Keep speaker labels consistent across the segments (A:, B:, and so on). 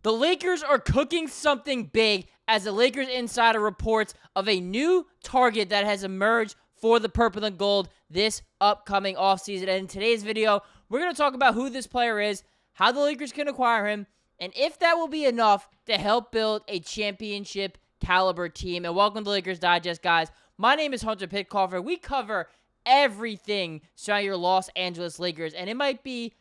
A: The Lakers are cooking something big as the Lakers insider reports of a new target that has emerged for the purple and gold this upcoming offseason. And in today's video, we're going to talk about who this player is, how the Lakers can acquire him, and if that will be enough to help build a championship caliber team. And welcome to Lakers Digest, guys. My name is Hunter Pitcoff, and we cover everything surrounding your Los Angeles Lakers. And it might be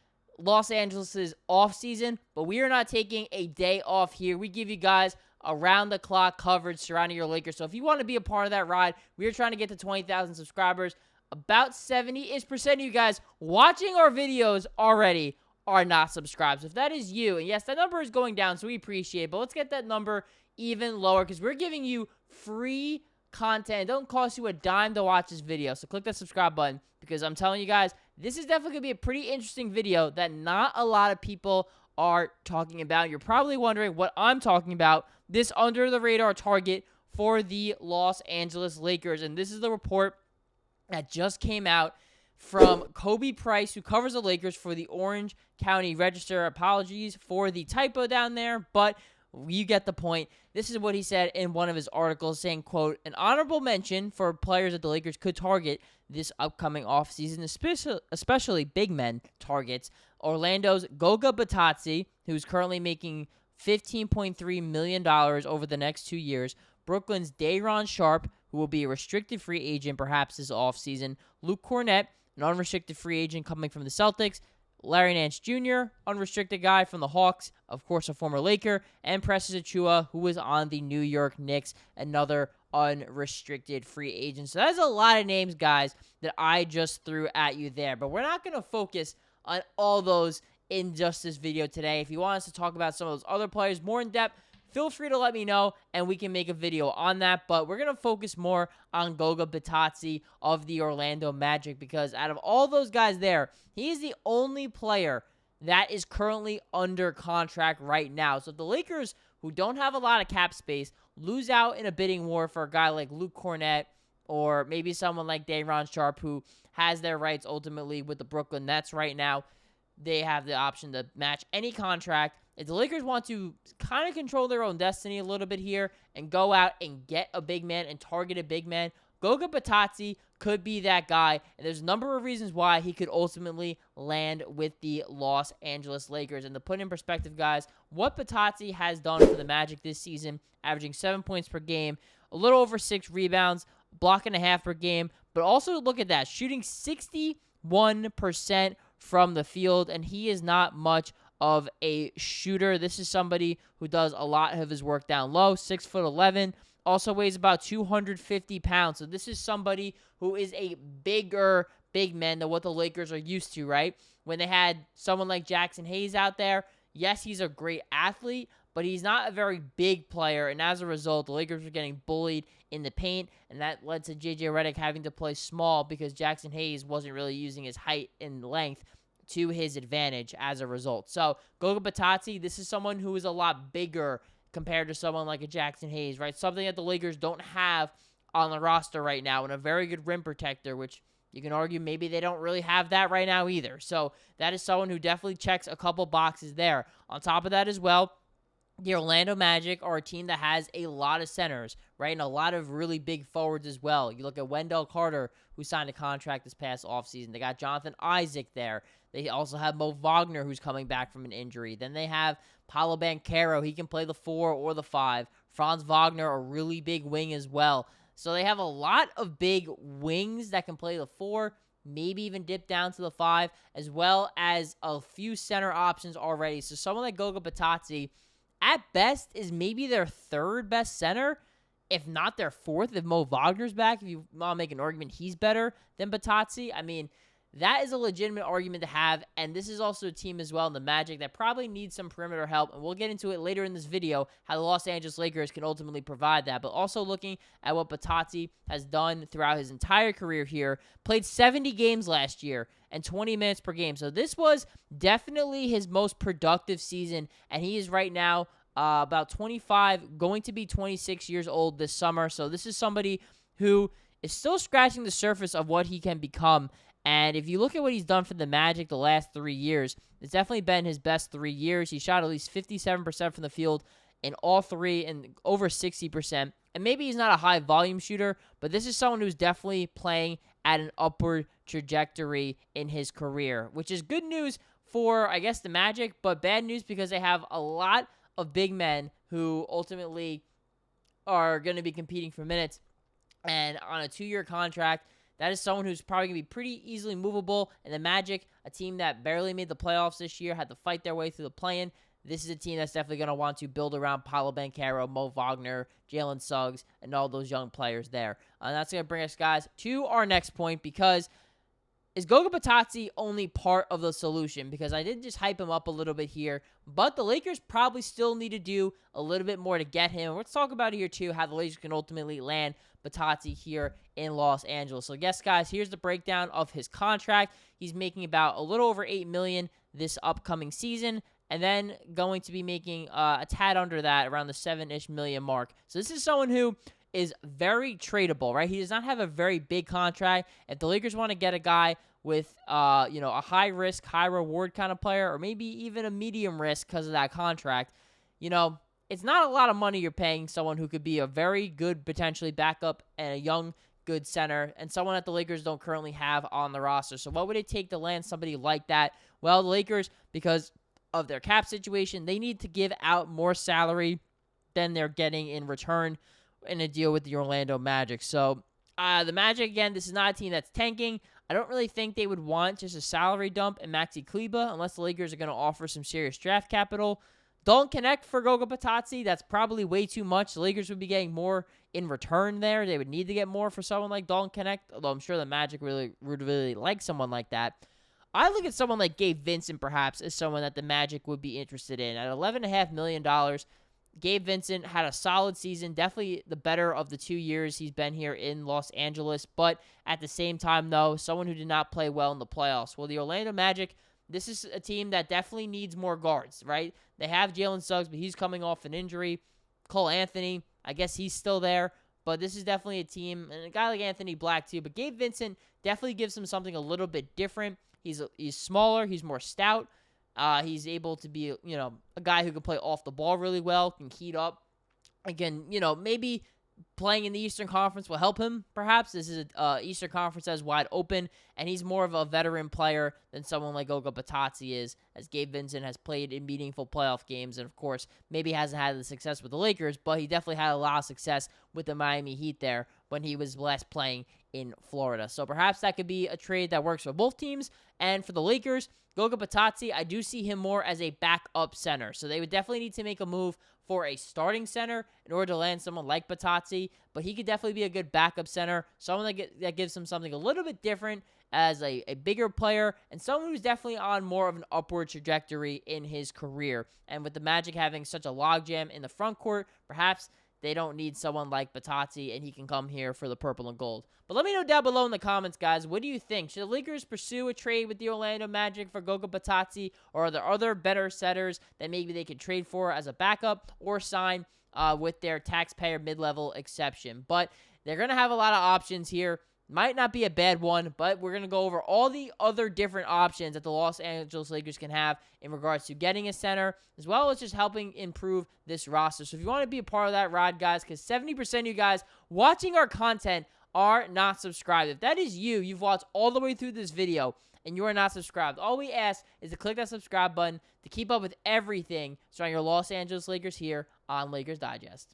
A: Los Angeles' offseason, but we are not taking a day off here. We give you guys around-the-clock coverage surrounding your Lakers. So if you want to be a part of that ride, we are trying to get to 20,000 subscribers. About 70% of you guys watching our videos already are not subscribed. So if that is you, and yes, that number is going down, so we appreciate it, but let's get that number even lower because we're giving you free content. It don't cost you a dime to watch this video. So click that subscribe button because I'm telling you guys, this is definitely going to be a pretty interesting video that not a lot of people are talking about. You're probably wondering what I'm talking about. This under-the-radar target for the Los Angeles Lakers. And this is the report that just came out from Kobe Price, who covers the Lakers for the Orange County Register. Apologies for the typo down there, but you get the point. This is what he said in one of his articles, saying, quote, an honorable mention for players that the Lakers could target this upcoming offseason, especially big men targets. Orlando's Goga Bitadze, who's currently making $15.3 million over the next 2 years. Brooklyn's Day'Ron Sharpe, who will be a restricted free agent perhaps this offseason. Luke Kornet, an unrestricted free agent coming from the Celtics. Larry Nance Jr., unrestricted guy from the Hawks, of course a former Laker, and Precious Achiuwa, who was on the New York Knicks, another unrestricted free agent. So that's a lot of names, guys, that I just threw at you there. But we're not going to focus on all those in just this video today. If you want us to talk about some of those other players more in depth, feel free to let me know, and we can make a video on that. But we're going to focus more on Goga Bitadze of the Orlando Magic because out of all those guys there, he is the only player that is currently under contract right now. So if the Lakers, who don't have a lot of cap space, lose out in a bidding war for a guy like Luke Kornet or maybe someone like Day'Ron Sharpe, who has their rights ultimately with the Brooklyn Nets right now, they have the option to match any contract. If the Lakers want to kind of control their own destiny a little bit here and go out and get a big man and target a big man, Goga Bitadze could be that guy. And there's a number of reasons why he could ultimately land with the Los Angeles Lakers. And to put in perspective, guys, what Bitadze has done for the Magic this season, averaging 7 points per game, a little over 6 rebounds, block and a half per game. But also look at that, shooting 61% from the field. And he is not much of a shooter. This is somebody who does a lot of his work down low, 6'11", also weighs about 250 pounds. So this is somebody who is a bigger big man than what the Lakers are used to, right? When they had someone like Jackson Hayes out there, yes, he's a great athlete, but he's not a very big player, and as a result, the Lakers were getting bullied in the paint, and that led to J.J. Redick having to play small because Jackson Hayes wasn't really using his height and length to his advantage as a result. So, Goga Bitadze, this is someone who is a lot bigger compared to someone like a Jackson Hayes, right? Something that the Lakers don't have on the roster right now, and a very good rim protector, which you can argue maybe they don't really have that right now either. So, that is someone who definitely checks a couple boxes there. On top of that as well, the Orlando Magic are a team that has a lot of centers, right, and a lot of really big forwards as well. You look at Wendell Carter, who signed a contract this past offseason. They got Jonathan Isaac there. They also have Mo Wagner, who's coming back from an injury. Then they have Paolo Banchero. He can play the 4 or the 5. Franz Wagner, a really big wing as well. So they have a lot of big wings that can play the 4, maybe even dip down to the 5, as well as a few center options already. So someone like Goga Bitadze, at best, is maybe their 3rd best center, if not their 4th, if Mo Wagner's back. If you want to make an argument he's better than Bitadze, I mean, that is a legitimate argument to have, and this is also a team as well in the Magic that probably needs some perimeter help, and we'll get into it later in this video, how the Los Angeles Lakers can ultimately provide that. But also looking at what Bitadze has done throughout his entire career here, played 70 games last year and 20 minutes per game. So this was definitely his most productive season, and he is right now about 25, going to be 26 years old this summer. So this is somebody who is still scratching the surface of what he can become. And if you look at what he's done for the Magic the last 3 years, it's definitely been his best 3 years. He shot at least 57% from the field in all three and over 60%. And maybe he's not a high volume shooter, but this is someone who's definitely playing at an upward trajectory in his career, which is good news for, I guess, the Magic, but bad news because they have a lot of big men who ultimately are going to be competing for minutes. And on a 2-year contract, that is someone who's probably going to be pretty easily movable. And the Magic, a team that barely made the playoffs this year, had to fight their way through the play-in. This is a team that's definitely going to want to build around Paolo Banchero, Mo Wagner, Jalen Suggs, and all those young players there. And that's going to bring us, guys, to our next point, because is Goga Bitadze only part of the solution? Because I did just hype him up a little bit here, but the Lakers probably still need to do a little bit more to get him. Let's talk about here, too, how the Lakers can ultimately land Bitadze here in Los Angeles. So, yes, guys, here's the breakdown of his contract. He's making about a little over $8 million this upcoming season, and then going to be making a tad under that, around the $7-ish million mark. So this is someone who is very tradable, right? He does not have a very big contract. If the Lakers want to get a guy with, a high risk, high reward kind of player, or maybe even a medium risk because of that contract, it's not a lot of money you're paying someone who could be a very good, potentially backup and a young, good center, and someone that the Lakers don't currently have on the roster. So what would it take to land somebody like that? Well, the Lakers, because of their cap situation, they need to give out more salary than they're getting in return in a deal with the Orlando Magic. So the Magic, again, this is not a team that's tanking. I don't really think they would want just a salary dump in Maxi Kleber unless the Lakers are going to offer some serious draft capital. Dalton Knecht for Goga Bitadze, that's probably way too much. The Lakers would be getting more in return there. They would need to get more for someone like Dalton Knecht, although I'm sure the Magic would really like someone like that. I look at someone like Gabe Vincent, perhaps, as someone that the Magic would be interested in. At $11.5 million, Gabe Vincent had a solid season, definitely the better of the 2 years he's been here in Los Angeles, but at the same time, though, someone who did not play well in the playoffs. Well, the Orlando Magic, this is a team that definitely needs more guards, right? They have Jalen Suggs, but he's coming off an injury. Cole Anthony, I guess he's still there, but this is definitely a team, and a guy like Anthony Black, too, but Gabe Vincent definitely gives him something a little bit different. He's smaller. He's more stout. He's able to be, a guy who can play off the ball really well, can heat up. Again, maybe playing in the Eastern Conference will help him, perhaps. This is an Eastern Conference that's wide open, and he's more of a veteran player than someone like Goga Bitadze is, as Gabe Vincent has played in meaningful playoff games, and, of course, maybe hasn't had the success with the Lakers, but he definitely had a lot of success with the Miami Heat there when he was last playing in Florida. So perhaps that could be a trade that works for both teams. And for the Lakers, Goga Bitadze, I do see him more as a backup center. So they would definitely need to make a move for a starting center in order to land someone like Bitadze, but he could definitely be a good backup center, someone that gives him something a little bit different as a bigger player, and someone who's definitely on more of an upward trajectory in his career. And with the Magic having such a logjam in the front court, perhaps they don't need someone like Bitadze, and he can come here for the purple and gold. But let me know down below in the comments, guys, what do you think? Should the Lakers pursue a trade with the Orlando Magic for Goga Bitadze, or are there other better setters that maybe they could trade for as a backup or sign with their taxpayer mid-level exception? But they're going to have a lot of options here. Might not be a bad one, but we're going to go over all the other different options that the Los Angeles Lakers can have in regards to getting a center, as well as just helping improve this roster. So if you want to be a part of that ride, guys, because 70% of you guys watching our content are not subscribed. If that is you, you've watched all the way through this video, and you are not subscribed, all we ask is to click that subscribe button to keep up with everything surrounding your Los Angeles Lakers here on Lakers Digest.